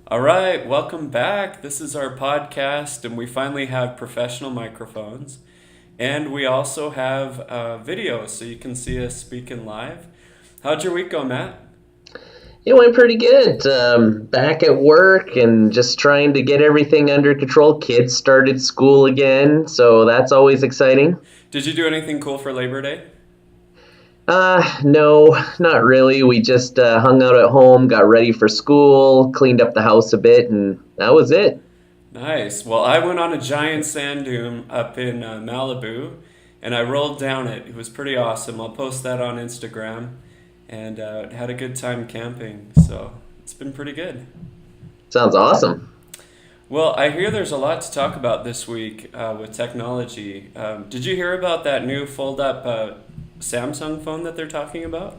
All right, welcome back. This is our podcast, and we finally have professional microphones. And we also have video, so you can see us speaking live. How'd your week go, Matt? It went pretty good. Back at work and just trying to get everything under control. Kids started school again, so that's always exciting. Did you do anything cool for Labor Day? No, not really. We just hung out at home, got ready for school, cleaned up the house a bit, and that was it. Nice. Well, I went on a giant sand dune up in Malibu, and I rolled down it. It was pretty awesome. I'll post that on Instagram, and had a good time camping. So it's been pretty good. Sounds awesome. Well, I hear there's a lot to talk about this week with technology. Did you hear about that new fold-up Samsung phone that they're talking about?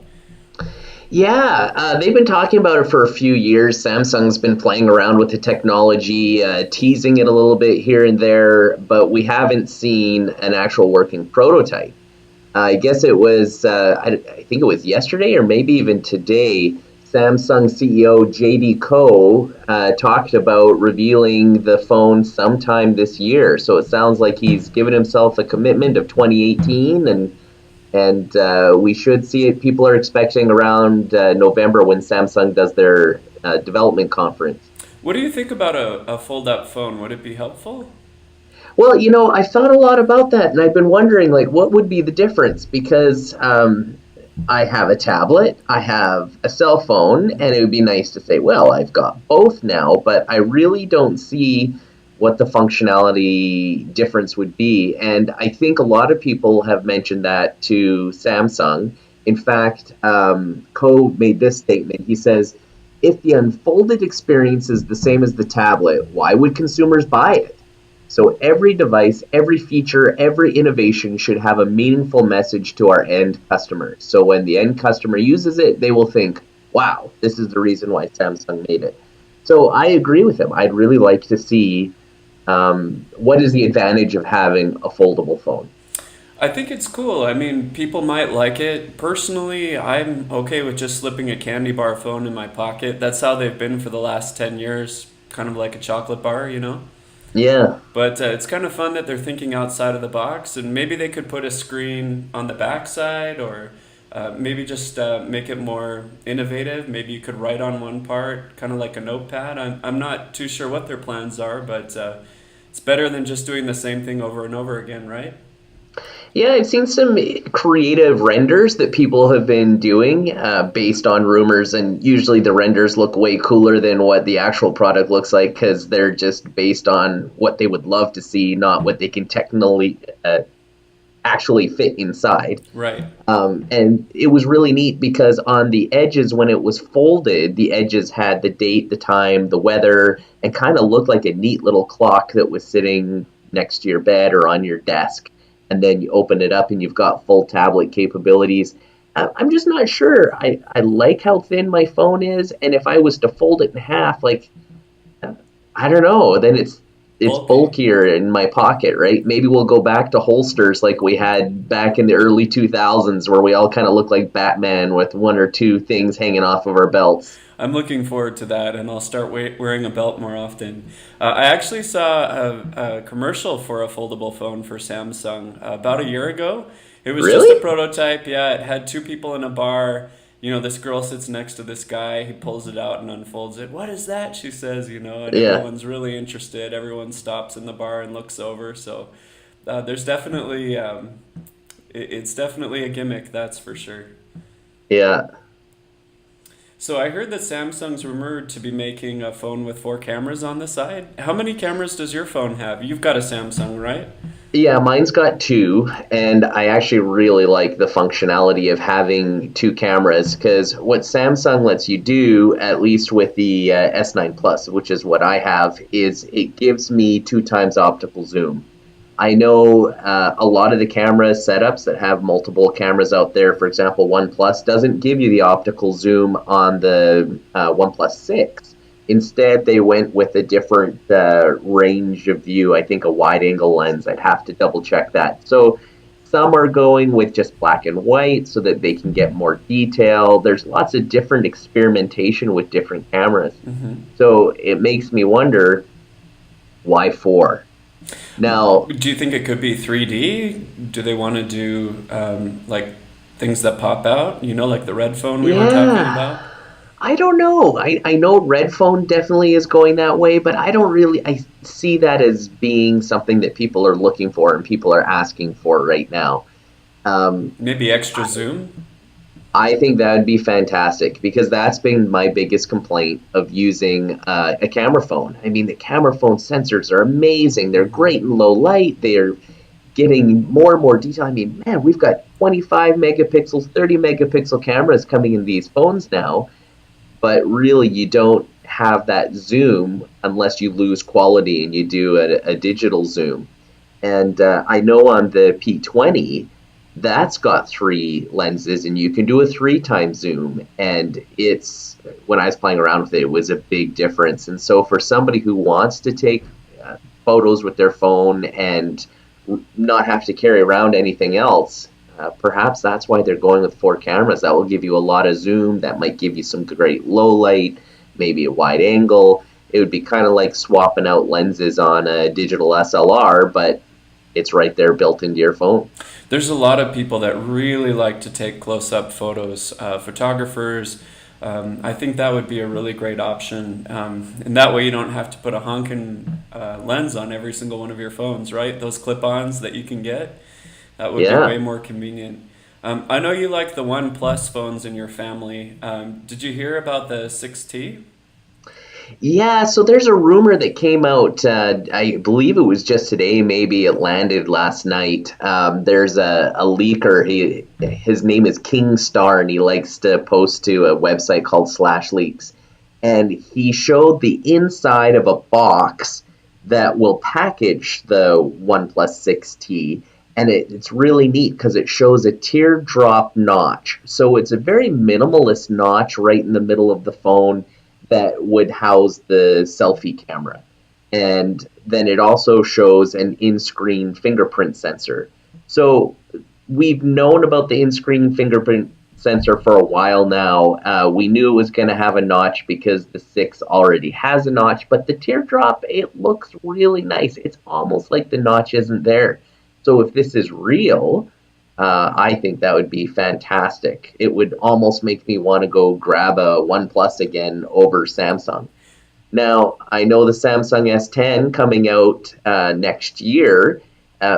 Yeah, they've been talking about it for a few years. Samsung's been playing around with the technology, teasing it a little bit here and there, but we haven't seen an actual working prototype. I guess it was, I think it was yesterday or maybe even today. Samsung CEO JD Koh talked about revealing the phone sometime this year. So it sounds like he's given himself a commitment of 2018, and we should see it. People are expecting around November when Samsung does their development conference. What do you think about a fold-up phone? Would it be helpful? Well, I thought a lot about that, and I've been wondering, like, what would be the difference? Because I have a tablet, I have a cell phone, and it would be nice to say, well, I've got both now, but I really don't see what the functionality difference would be. And I think a lot of people have mentioned that to Samsung. In fact, Ko made this statement. He says, if the unfolded experience is the same as the tablet, why would consumers buy it? So every device, every feature, every innovation should have a meaningful message to our end customers. So when the end customer uses it, they will think, wow, this is the reason why Samsung made it. So I agree with him. I'd really like to see what is the advantage of having a foldable phone. I think it's cool. I mean, people might like it. Personally, I'm okay with just slipping a candy bar phone in my pocket. That's how they've been for the last 10 years, kind of like a chocolate bar, you know? Yeah, But it's kind of fun that they're thinking outside of the box, and maybe they could put a screen on the backside, or maybe just make it more innovative. Maybe you could write on one part, kind of like a notepad. I'm not too sure what their plans are, but it's better than just doing the same thing over and over again, right? Yeah, I've seen some creative renders that people have been doing based on rumors, and usually the renders look way cooler than what the actual product looks like because they're just based on what they would love to see, not what they can technically actually fit inside. Right. And it was really neat because on the edges, when it was folded, the edges had the date, the time, the weather, and kind of looked like a neat little clock that was sitting next to your bed or on your desk. And then you open it up and you've got full tablet capabilities. I'm just not sure. I like how thin my phone is, and if I was to fold it in half, like I don't know, then it's Bulky. bulkier in my pocket, right? Maybe we'll go back to holsters like we had back in the early 2000s, where we all kind of look like Batman with one or two things hanging off of our belts. I'm looking forward to that, and I'll start wearing a belt more often. I actually saw a commercial for a foldable phone for Samsung about a year ago. It was just a Really? prototype. Yeah, it had two people in a bar. You know, this girl sits next to this guy. He pulls it out and unfolds it. What is that? She says, and Yeah. everyone's really interested. Everyone stops in the bar and looks over. So there's definitely, it's definitely a gimmick, that's for sure. Yeah. So I heard that Samsung's rumored to be making a phone with four cameras on the side. How many cameras does your phone have? You've got a Samsung, right? Yeah, mine's got two, and I actually really like the functionality of having two cameras because what Samsung lets you do, at least with the S9 Plus, which is what I have, is it gives me two times optical zoom. I know a lot of the camera setups that have multiple cameras out there, for example, OnePlus doesn't give you the optical zoom on the OnePlus 6. Instead, they went with a different range of view, I think a wide angle lens. I'd have to double check that. So Some are going with just black and white so that they can get more detail. There's lots of different experimentation with different cameras. So it makes me wonder, why four? Now, Do you think it could be 3D? Do they want to do like things that pop out? You know, like the red phone we were talking yeah, about? I don't know. I know Red Phone definitely is going that way, but I see that as being something that people are looking for and people are asking for right now. Um, Maybe extra zoom? I think that would be fantastic because that's been my biggest complaint of using a camera phone. I mean, the camera phone sensors are amazing. They're great in low light. They're getting more and more detail. I mean, man, we've got 25 megapixels, 30 megapixel cameras coming in these phones now, but really you don't have that zoom unless you lose quality and you do a digital zoom. And I know on the P20, that's got three lenses, and you can do a three times zoom. And it's when I was playing around with it, it was a big difference. And so for somebody who wants to take photos with their phone and not have to carry around anything else, perhaps that's why they're going with four cameras. That will give you a lot of zoom. That might give you some great low light, maybe a wide angle. It would be kind of like swapping out lenses on a digital SLR, but it's right there built into your phone. There's a lot of people that really like to take close-up photos, photographers. I think that would be a really great option. And that way you don't have to put a honking lens on every single one of your phones, right? Those clip-ons that you can get, that would be Yeah. way more convenient. I know you like the One Plus phones in your family. Did you hear about the 6T? Yeah, so there's a rumor that came out, I believe it was just today, maybe it landed last night. There's a leaker, his name is King Star, and he likes to post to a website called Slash Leaks. And he showed the inside of a box that will package the OnePlus 6T. And it's really neat because it shows a teardrop notch. So it's a very minimalist notch right in the middle of the phone that would house the selfie camera. And then it also shows an in-screen fingerprint sensor. So we've known about the in-screen fingerprint sensor for a while now. We knew it was going to have a notch because the 6 already has a notch, but the teardrop, it looks really nice. It's almost like the notch isn't there. So if this is real, I think that would be fantastic. It would almost make me want to go grab a OnePlus again over Samsung. Now, I know the Samsung S10 coming out next year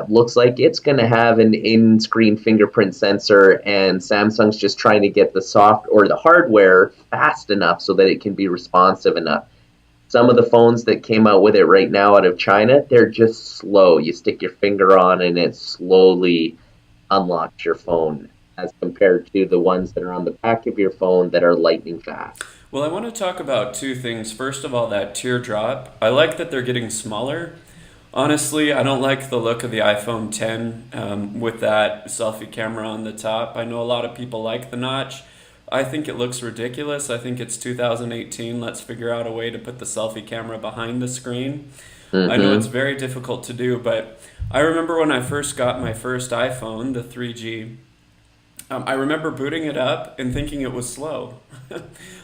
looks like it's going to have an in-screen fingerprint sensor, and Samsung's just trying to get the soft or the hardware fast enough so that it can be responsive enough. Some of the phones that came out with it right now out of China, they're just slow. You stick your finger on and it slowly unlocks your phone as compared to the ones that are on the back of your phone that are lightning fast. Well, I want to talk about two things. First of all, that teardrop. I like that they're getting smaller. Honestly, I don't like the look of the iPhone 10 with that selfie camera on the top. I know a lot of people like the notch. I think it looks ridiculous. I think it's 2018. Let's figure out a way to put the selfie camera behind the screen. I know it's Mm-hmm. very difficult to do, but I remember when I first got my first iPhone, the 3G, I remember booting it up and thinking it was slow.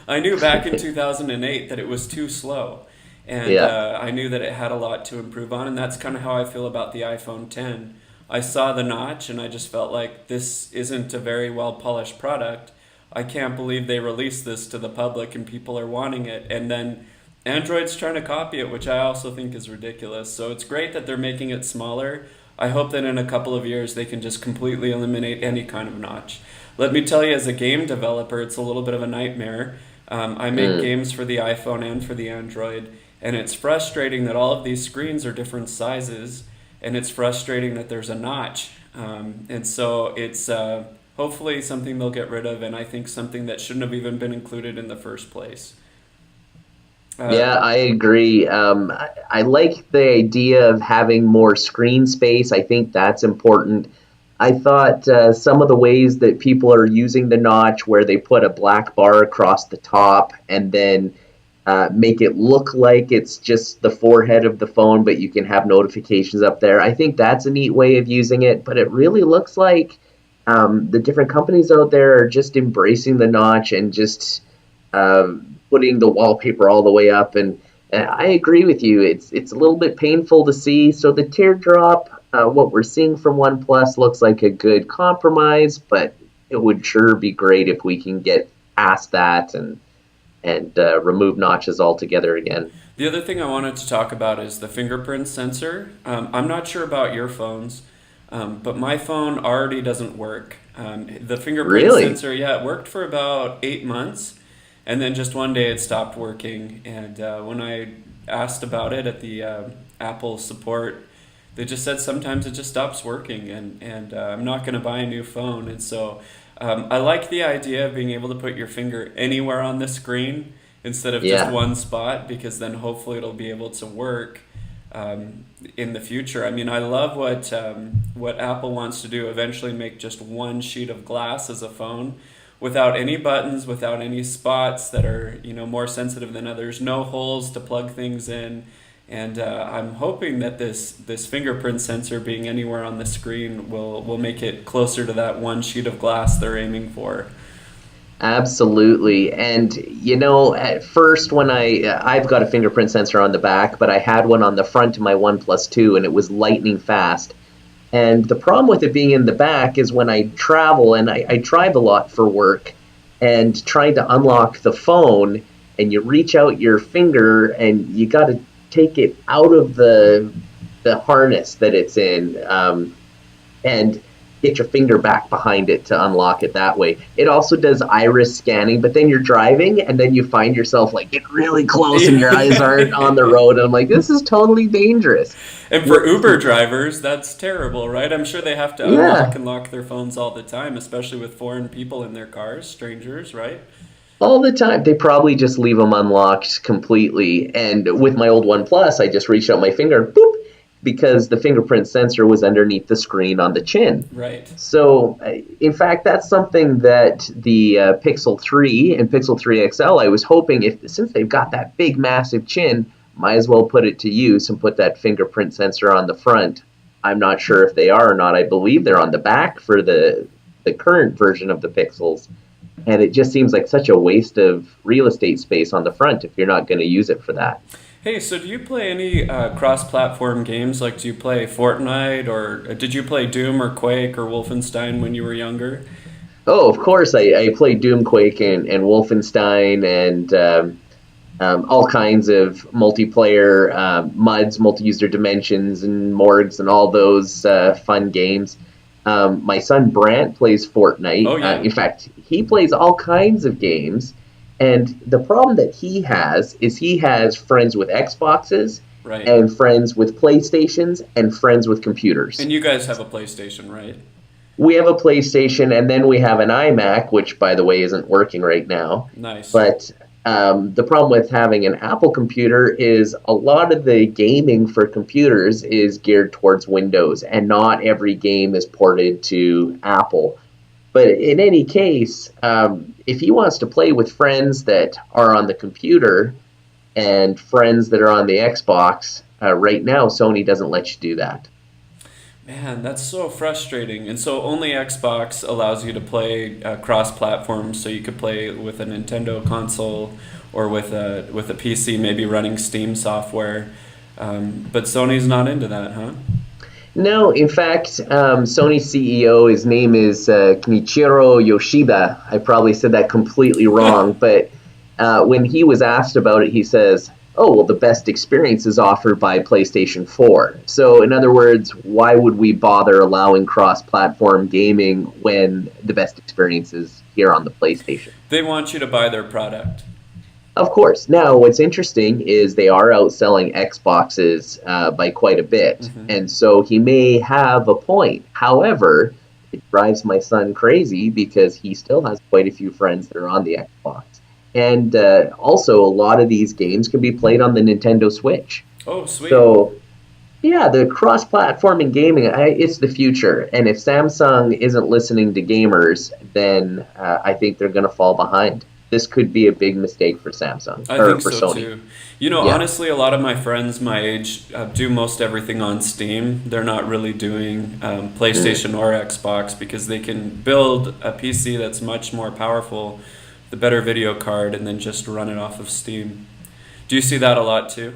I knew back in 2008 that it was too slow. And Yeah. I knew that it had a lot to improve on, and that's kind of how I feel about the iPhone 10. I saw the notch, and I just felt like this isn't a very well polished product. I can't believe they released this to the public and people are wanting it. And then Android's trying to copy it, which I also think is ridiculous. So it's great that they're making it smaller. I hope that in a couple of years they can just completely eliminate any kind of notch. Let me tell you, as a game developer, it's a little bit of a nightmare. I make Mm. games for the iPhone and for the Android, and it's frustrating that all of these screens are different sizes, and it's frustrating that there's a notch. And so it's hopefully something they'll get rid of, and I think something that shouldn't have even been included in the first place. Uh, Yeah, I agree. I like the idea of having more screen space. I think that's important. I thought some of the ways that people are using the notch, where they put a black bar across the top and then make it look like it's just the forehead of the phone, but you can have notifications up there. I think that's a neat way of using it, but it really looks like the different companies out there are just embracing the notch and just putting the wallpaper all the way up. And I agree with you. It's a little bit painful to see. So the teardrop, what we're seeing from OnePlus looks like a good compromise, but it would sure be great if we can get past that and remove notches altogether again. The other thing I wanted to talk about is the fingerprint sensor. I'm not sure about your phones, but my phone already doesn't work. The fingerprint Really? sensor, yeah, it worked for about 8 months, and then just one day it stopped working. And when I asked about it at the Apple support, they just said sometimes it just stops working, and I'm not going to buy a new phone. And so I like the idea of being able to put your finger anywhere on the screen instead of just Yeah. one spot, because then hopefully it'll be able to work in the future. I mean, I love what Apple wants to do, eventually make just one sheet of glass as a phone without any buttons, without any spots that are, more sensitive than others, no holes to plug things in. And I'm hoping that this fingerprint sensor being anywhere on the screen will make it closer to that one sheet of glass they're aiming for. Absolutely. And at first when I've got a fingerprint sensor on the back, but I had one on the front of my OnePlus 2 and it was lightning fast. And the problem with it being in the back is when I travel and I drive a lot for work and trying to unlock the phone and you reach out your finger and you got to take it out of the harness that it's in. And get your finger back behind it to unlock it that way. It also does iris scanning, but then you're driving and then you find yourself like get really close and your eyes aren't on the road. And I'm like, this is totally dangerous. And for Uber drivers, that's terrible, right? I'm sure they have to unlock Yeah, and lock their phones all the time, especially with foreign people in their cars, strangers, right? all the time. They probably just leave them unlocked completely. And with my old OnePlus, I just reached out my finger and boop, because the fingerprint sensor was underneath the screen on the chin. Right. So, in fact, that's something that the Pixel 3 and Pixel 3 XL, I was hoping since they've got that big, massive chin, might as well put it to use and put that fingerprint sensor on the front. I'm not sure if they are or not. I believe they're on the back for the current version of the Pixels. And it just seems like such a waste of real estate space on the front if you're not going to use it for that. Hey, so do you play any cross-platform games? Like, do you play Fortnite, or did you play Doom or Quake or Wolfenstein when you were younger? Oh, of course, I played Doom, Quake, and Wolfenstein, and all kinds of multiplayer MUDs, multi-user dimensions, and morgues, and all those fun games. My son Brant plays Fortnite. Oh, yeah. In fact, he plays all kinds of games. And the problem that he has is he has friends with Xboxes Right. and friends with PlayStations and friends with computers. And you guys have a PlayStation, right? We have a PlayStation and then we have an iMac, which, by the way, isn't working right now. Nice. But the problem with having an Apple computer is a lot of the gaming for computers is geared towards Windows, and not every game is ported to Apple. But in any case, if he wants to play with friends that are on the computer and friends that are on the Xbox, right now Sony doesn't let you do that. Man, that's so frustrating. And so only Xbox allows you to play cross-platform, so you could play with a Nintendo console or with a PC, maybe running Steam software. But Sony's not into that, huh? No, in fact, Sony's CEO, his name is Kenichiro Yoshida. I probably said that completely wrong, but when he was asked about it, he says, oh, well, the best experience is offered by PlayStation 4. So, in other words, why would we bother allowing cross-platform gaming when the best experience is here on the PlayStation? They want you to buy their product. Of course. Now, what's interesting is they are outselling Xboxes by quite a bit. Mm-hmm. And so he may have a point. However, it drives my son crazy because he still has quite a few friends that are on the Xbox. And also, a lot of these games can be played on the Nintendo Switch. Oh, sweet. So, yeah, the cross-platforming gaming, it's the future. And if Samsung isn't listening to gamers, then I think they're going to fall behind. this could be a big mistake for Samsung I or think for so Sony. too. You know, Yeah. honestly, a lot of my friends my age do most everything on Steam. They're not really doing Mm. PlayStation or Xbox because they can build a PC that's much more powerful, the better video card, and then just run it off of Steam. Do you see that a lot too?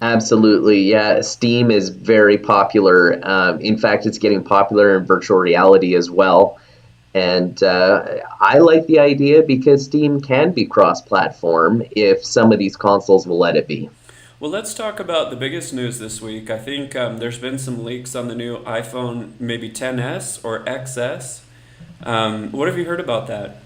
Absolutely. Yeah. Steam is very popular. In fact, it's getting popular in virtual reality as well. And I like the idea because Steam can be cross platform if some of these consoles will let it be. Well, let's talk about the biggest news this week. I think there's been some leaks on the new iPhone, maybe 10s or XS. What have you heard about that?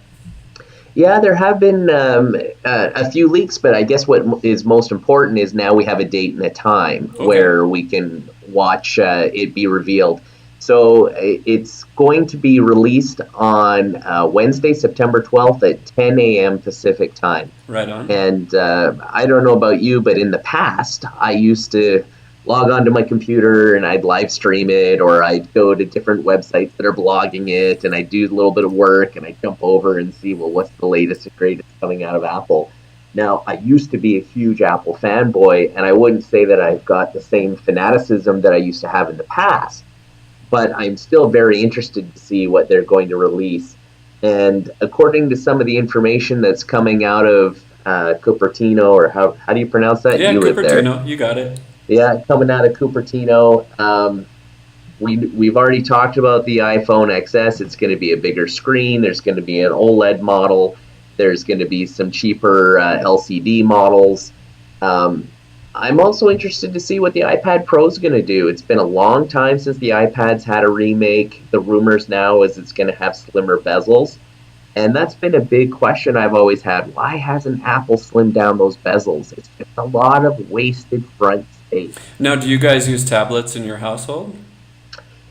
Yeah, there have been a few leaks, but I guess what is most important is now we have a date and a time Okay, where we can watch it be revealed. So it's going to be released on Wednesday, September 12th at 10 a.m. Pacific time. right on. And I don't know about you, but in the past, I used to log onto my computer and I'd live stream it, or I'd go to different websites that are blogging it, and I'd do a little bit of work, and I'd jump over and see, well, what's the latest and greatest coming out of Apple. Now, I used to be a huge Apple fanboy, and I wouldn't say that I've got the same fanaticism that I used to have in the past, but I'm still very interested to see what they're going to release. And according to some of the information that's coming out of Cupertino, or how do you pronounce that? Yeah, You live there. Cupertino, you got it. Yeah, coming out of Cupertino. We've already talked about the iPhone XS. It's going to be a bigger screen. There's going to be an OLED model. There's going to be some cheaper LCD models. Um, I'm also interested to see what the iPad Pro is going to do. It's been a long time since the iPad's had a remake. The rumors now is it's going to have slimmer bezels. And that's been a big question I've always had. Why hasn't Apple slimmed down those bezels? It's just a lot of wasted front space. Now, do you guys use tablets in your household?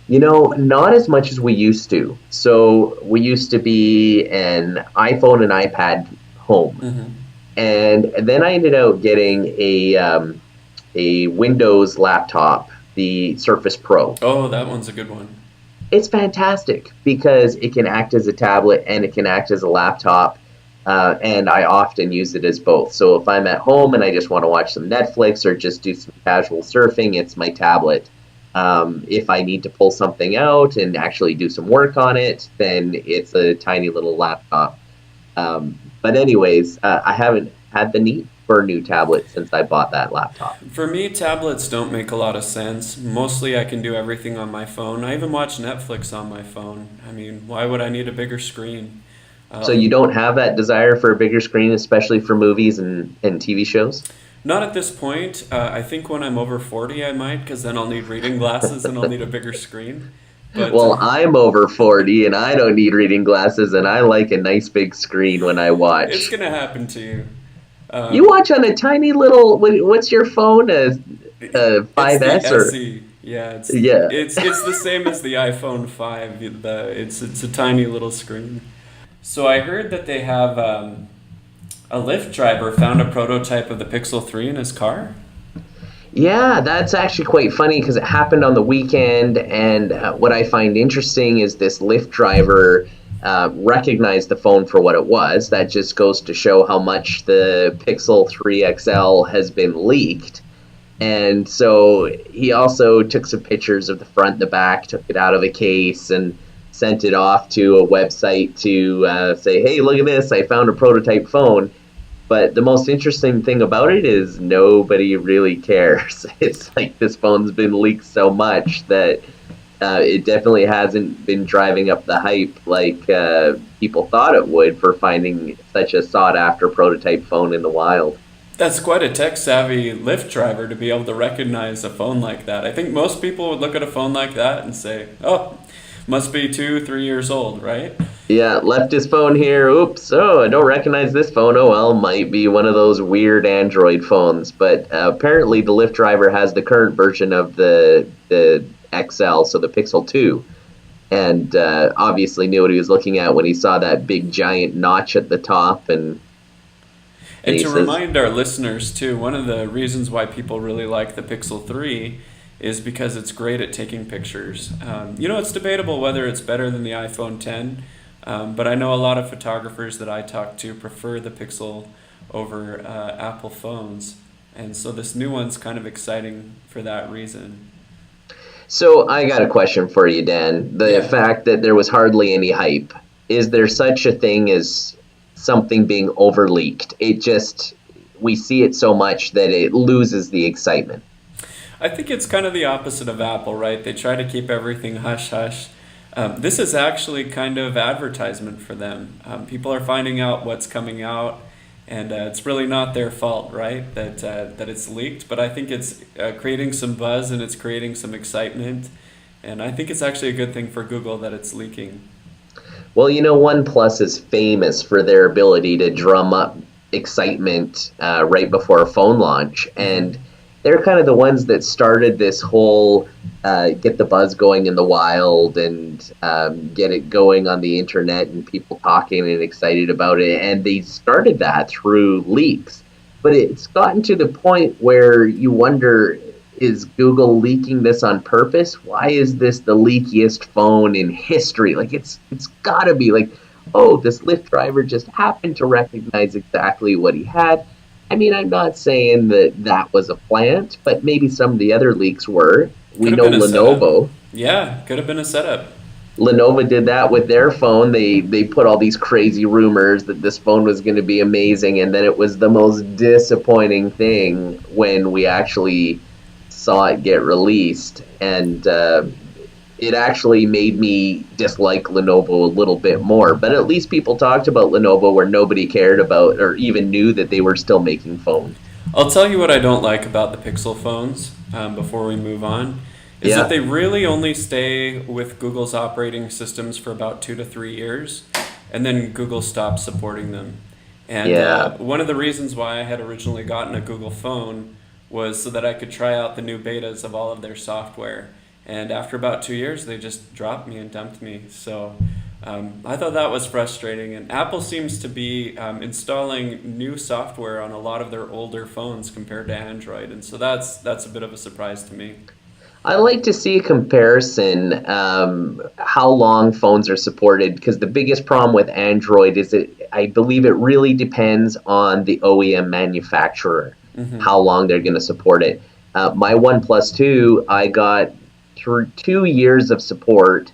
Not as much as we used to. So we used to be an iPhone and iPad home. Hmm. And then I ended up getting a Windows laptop, the Surface Pro. Oh, that one's a good one. It's fantastic because it can act as a tablet and it can act as a laptop. And I often use it as both. So if I'm at home and I just want to watch some Netflix or just do some casual surfing, it's my tablet. If I need to pull something out and actually do some work on it, then it's a tiny little laptop. But anyways, I haven't had the need for a new tablet since I bought that laptop. For me, tablets don't make a lot of sense. Mostly, I can do everything on my phone. I even watch Netflix on my phone. I mean, why would I need a bigger screen? So you Um, don't have that desire for a bigger screen, especially for movies and TV shows? Not at this point. I think when I'm over 40, I might, because then I'll need reading glasses and I'll need a bigger screen. But Well, I'm over 40 and I don't need reading glasses and I like a nice big screen when I it's watch. gonna happen to you. You Um, watch on a tiny little, what's your phone? A it's the 5S or? SE. Yeah, Yeah. it's the same as the iPhone 5. It's a tiny little screen. So I heard that they have a Lyft driver found a prototype of the Pixel 3 in his car. Yeah, that's actually quite funny because it happened on the weekend. And what I find interesting is this Lyft driver recognized the phone for what it was. That just goes to show how much the Pixel 3 XL has been leaked. And so he also took some pictures of the front and the back, took it out of the case, and sent it off to a website to say, hey, look at this, I found a prototype phone. But the most interesting thing about it is nobody really cares. It's like this phone's been leaked so much that it definitely hasn't been driving up the hype like people thought it would for finding such a sought after prototype phone in the wild. That's quite a tech savvy Lyft driver to be able to recognize a phone like that. I think most people would look at a phone like that and say, oh, must be 2, 3 years old, right? Yeah, left his phone here. Oops. Oh, I don't recognize this phone. Oh, well, might be one of those weird Android phones. But apparently, the Lyft driver has the current version of the XL, so the Pixel 2, and obviously knew what he was looking at when he saw that big giant notch at the top, and And he to says, remind our listeners, too, one of the reasons why people really like the Pixel 3 is because it's great at taking pictures. It's debatable whether it's better than the iPhone 10, But I know a lot of photographers that I talk to prefer the Pixel over Apple phones. And so this new one's kind of exciting for that reason. So I got a question for you, Dan. The Yeah. fact that there was hardly any hype, is there such a thing as something being overleaked? It just, we see it so much that it loses the excitement. I think it's kind of the opposite of Apple, right? They try to keep everything hush hush. This is actually kind of advertisement for them. People are finding out what's coming out, and it's really not their fault, right? That it's leaked. But I think it's creating some buzz and it's creating some excitement, and I think it's actually a good thing for Google that it's leaking. Well, OnePlus is famous for their ability to drum up excitement right before a phone launch, Hmm. and they're kind of the ones that started this whole get the buzz going in the wild and get it going on the internet and people talking and excited about it. And they started that through leaks, but it's gotten to the point where you wonder, is Google leaking this on purpose? Why is this the leakiest phone in history? Like it's got to be like, oh, this Lyft driver just happened to recognize exactly what he had. I mean, I'm not saying that that was a plant, but maybe some of the other leaks were. We Could have know been a setup. Lenovo. Yeah, could have been a setup. Lenovo did that with their phone. They put all these crazy rumors that this phone was going to be amazing, and then it was the most disappointing thing when we actually saw it get released. And it actually made me dislike Lenovo a little bit more. But at least people talked about Lenovo where nobody cared about or even knew that they were still making phones. I'll tell you what I don't like about the Pixel phones before we move on is that Yeah, they really only stay with Google's operating systems for about 2 to 3 years, and then Google stops supporting them. And yeah. one of the reasons why I had originally gotten a Google phone was so that I could try out the new betas of all of their software. And after about 2 years, they just dropped me and dumped me. So I thought that was frustrating. And Apple seems to be installing new software on a lot of their older phones compared to Android, and so that's a bit of a surprise to me. I like to see a comparison, how long phones are supported, because the biggest problem with Android is that I believe it really depends on the OEM manufacturer, Hmm. how long they're going to support it. My OnePlus 2, I got through 2 years of support,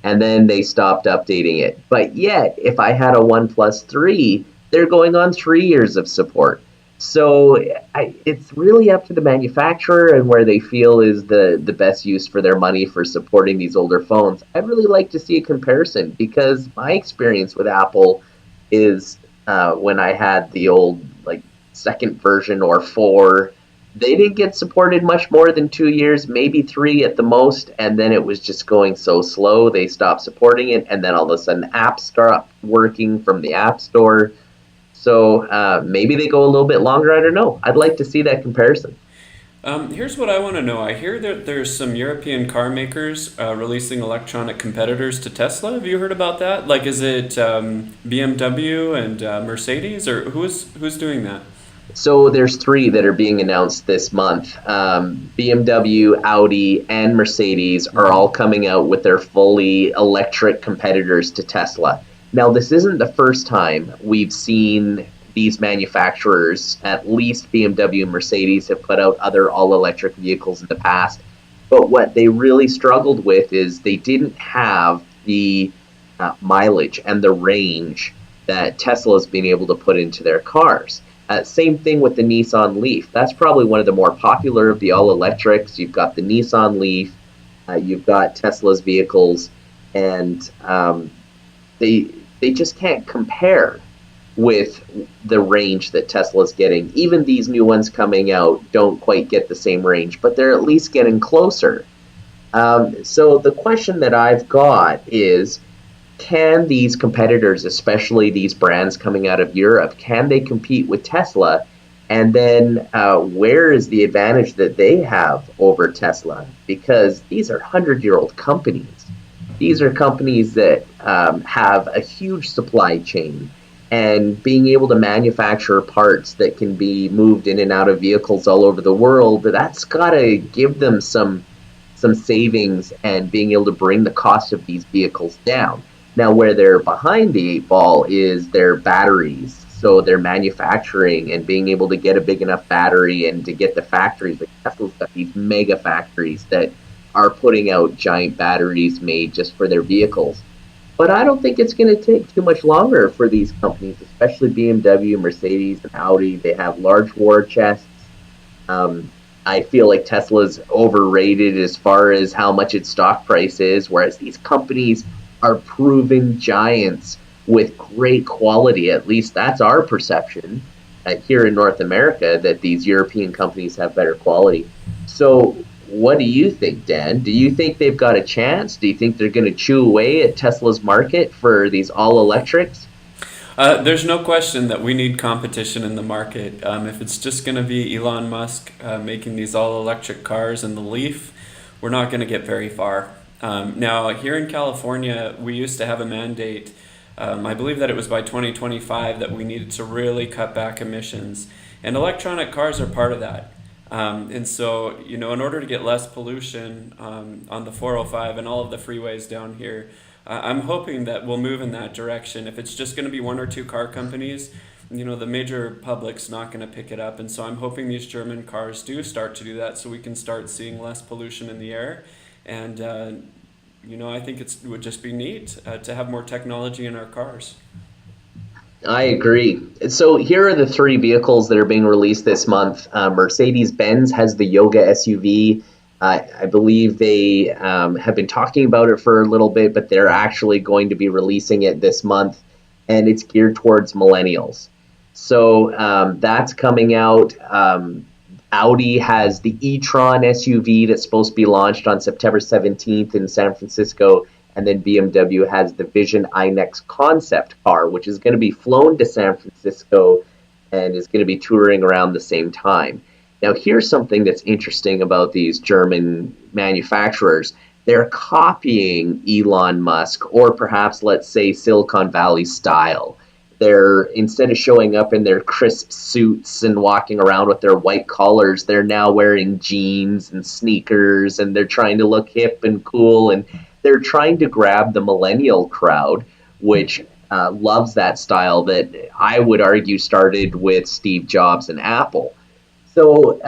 and then they stopped updating it. But yet, if I had a OnePlus 3, they're going on 3 years of support. So it's really up to the manufacturer and where they feel is the best use for their money for supporting these older phones. I'd really like to see a comparison because my experience with Apple is when I had the old like second version or four, they didn't get supported much more than 2 years, maybe three at the most, and then it was just going so slow they stopped supporting it, and then all of a sudden apps stopped working from the App Store. So maybe they go a little bit longer. I don't know. I'd like to see that comparison. Here's what I want to know. I hear that there's some European car makers releasing electronic competitors to Tesla. Have you heard about that? Like, is it BMW and Mercedes, or who's doing that? So there's three that are being announced this month. BMW, Audi, and Mercedes are Hmm. all coming out with their fully electric competitors to Tesla. Now, this isn't the first time we've seen these manufacturers, at least BMW and Mercedes, have put out other all electric vehicles in the past. But what they really struggled with is they didn't have the mileage and the range that Tesla's been able to put into their cars. Same thing with the Nissan Leaf. That's probably one of the more popular of the all electrics. You've got the Nissan Leaf, you've got Tesla's vehicles, and they just can't compare with the range that Tesla's getting. Even these new ones coming out don't quite get the same range, but they're at least getting closer. So the question that I've got is, can these competitors, especially these brands coming out of Europe, can they compete with Tesla? And then where is the advantage that they have over Tesla? Because these are 100-year-old companies. These are companies that have a huge supply chain. And being able to manufacture parts that can be moved in and out of vehicles all over the world, that's got to give them some savings and being able to bring the cost of these vehicles down. Now, where they're behind the eight ball is their batteries. So their manufacturing and being able to get a big enough battery and to get the factories. Like Tesla's got these mega factories that are putting out giant batteries made just for their vehicles. But I don't think it's going to take too much longer for these companies, especially BMW, Mercedes, and Audi. They have large war chests. Um, I feel like Tesla's overrated as far as how much its stock price is, whereas these companies are proven giants with great quality. At least that's our perception here in North America, that these European companies have better quality. So, what do you think, Dan? Do you think they've got a chance? Do you think they're going to chew away at Tesla's market for these all electrics? There's no question that we need competition in the market. If it's just going to be Elon Musk making these all electric cars and the Leaf, we're not going to get very far. Now, here in California, we used to have a mandate. I believe that it was by 2025 that we needed to really cut back emissions. And electronic cars are part of that. And so, in order to get less pollution on the 405 and all of the freeways down here, I'm hoping that we'll move in that direction. If it's just going to be one or two car companies, the major public's not going to pick it up. And so I'm hoping these German cars do start to do that so we can start seeing less pollution in the air. And, I think it would just be neat to have more technology in our cars. I agree. So here are the three vehicles that are being released this month. Mercedes-Benz has the Yoga SUV. I believe they have been talking about it for a little bit, but they're actually going to be releasing it this month, and it's geared towards millennials. So that's coming out. Audi has the e-tron SUV that's supposed to be launched on September 17th in San Francisco. And then BMW has the Vision iNext concept car, which is going to be flown to San Francisco and is going to be touring around the same time. Now, here's something that's interesting about these German manufacturers. They're copying Elon Musk, or perhaps, let's say, Silicon Valley style. They're, instead of showing up in their crisp suits and walking around with their white collars, they're now wearing jeans and sneakers, and they're trying to look hip and cool, and they're trying to grab the millennial crowd, which loves that style that I would argue started with Steve Jobs and Apple. So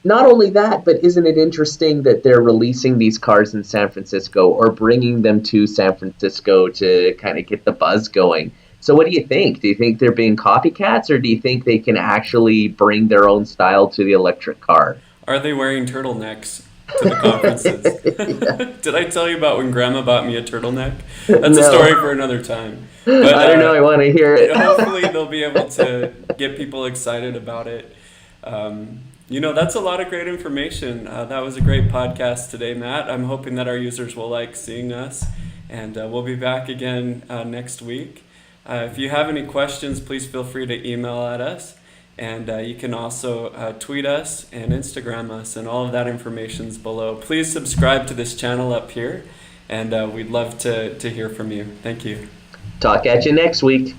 not only that, but isn't it interesting that they're releasing these cars in San Francisco or bringing them to San Francisco to kind of get the buzz going? So what do you think? Do you think they're being copycats, or do you think they can actually bring their own style to the electric car? Are they wearing turtlenecks to the conferences? Yeah. Did I tell you about when Grandma bought me a turtleneck? That's a No, story for another time. But I don't know. I want to hear it. hopefully they'll be able to get people excited about it. That's a lot of great information. That was a great podcast today, Matt. I'm hoping that our users will like seeing us, and we'll be back again next week. If you have any questions, please feel free to email at us. And you can also tweet us and Instagram us, and all of that information's below. Please subscribe to this channel up here, and we'd love to hear from you. Thank you. Talk at you next week.